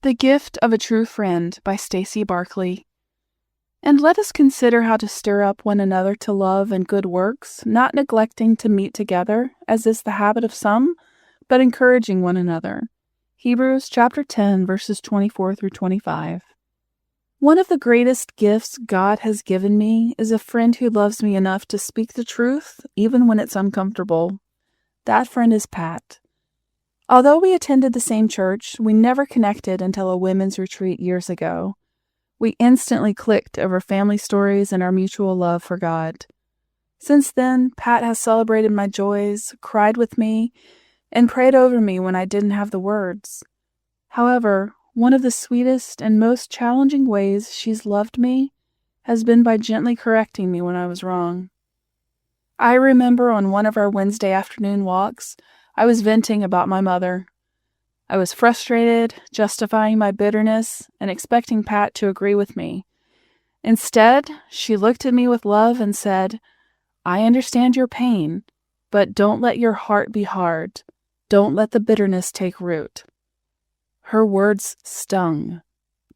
The Gift of a True Friend by Stacey Barkley. And let us consider how to stir up one another to love and good works, not neglecting to meet together, as is the habit of some, but encouraging one another. Hebrews chapter 10, verses 24 through 25. One of the greatest gifts God has given me is a friend who loves me enough to speak the truth, even when it's uncomfortable. That friend is Pat. Although we attended the same church, we never connected until a women's retreat years ago. We instantly clicked over family stories and our mutual love for God. Since then, Pat has celebrated my joys, cried with me, and prayed over me when I didn't have the words. However, one of the sweetest and most challenging ways she's loved me has been by gently correcting me when I was wrong. I remember on one of our Wednesday afternoon walks, I was venting about my mother. I was frustrated, justifying my bitterness, and expecting Pat to agree with me. Instead, she looked at me with love and said, "I understand your pain, but don't let your heart be hard. Don't let the bitterness take root." Her words stung,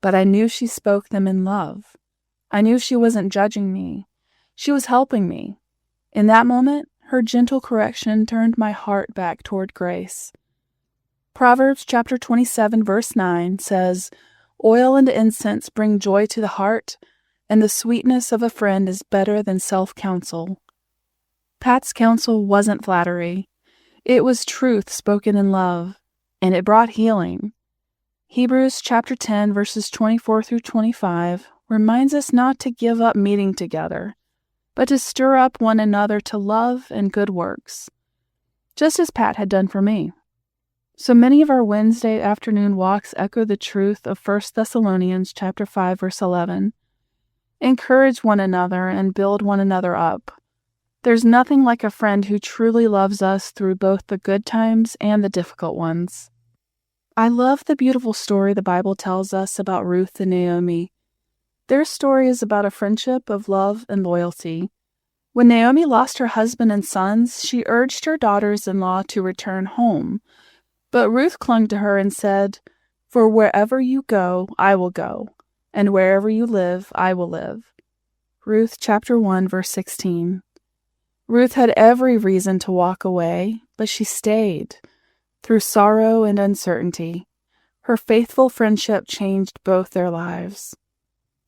but I knew she spoke them in love. I knew she wasn't judging me. She was helping me. In that moment, her gentle correction turned my heart back toward grace. Proverbs chapter 27, verse 9 says, "Oil and incense bring joy to the heart, and the sweetness of a friend is better than self-counsel." Pat's counsel wasn't flattery. It was truth spoken in love, and it brought healing. Hebrews chapter 10, verses 24 through 25 reminds us not to give up meeting together, but to stir up one another to love and good works, just as Pat had done for me. So many of our Wednesday afternoon walks echo the truth of 1 Thessalonians chapter 5, verse 11. Encourage one another and build one another up. There's nothing like a friend who truly loves us through both the good times and the difficult ones. I love the beautiful story the Bible tells us about Ruth and Naomi. Their story is about a friendship of love and loyalty. When Naomi lost her husband and sons, she urged her daughters-in-law to return home. But Ruth clung to her and said, "For wherever you go, I will go, and wherever you live, I will live." Ruth chapter 1, verse 16. Ruth had every reason to walk away, but she stayed. Through sorrow and uncertainty, her faithful friendship changed both their lives.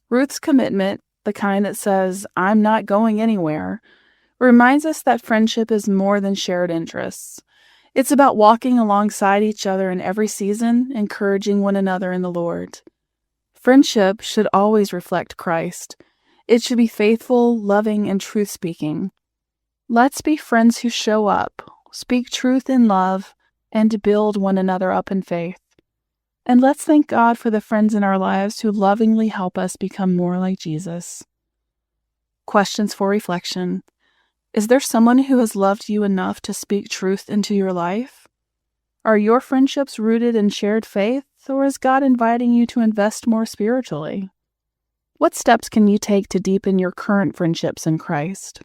Ruth's commitment, the kind that says, "I'm not going anywhere," reminds us that friendship is more than shared interests. It's about walking alongside each other in every season, encouraging one another in the Lord. Friendship should always reflect Christ. It should be faithful, loving, and truth-speaking. Let's be friends who show up, speak truth in love, and build one another up in faith. And let's thank God for the friends in our lives who lovingly help us become more like Jesus. Questions for reflection. Is there someone who has loved you enough to speak truth into your life? Are your friendships rooted in shared faith, or is God inviting you to invest more spiritually? What steps can you take to deepen your current friendships in Christ?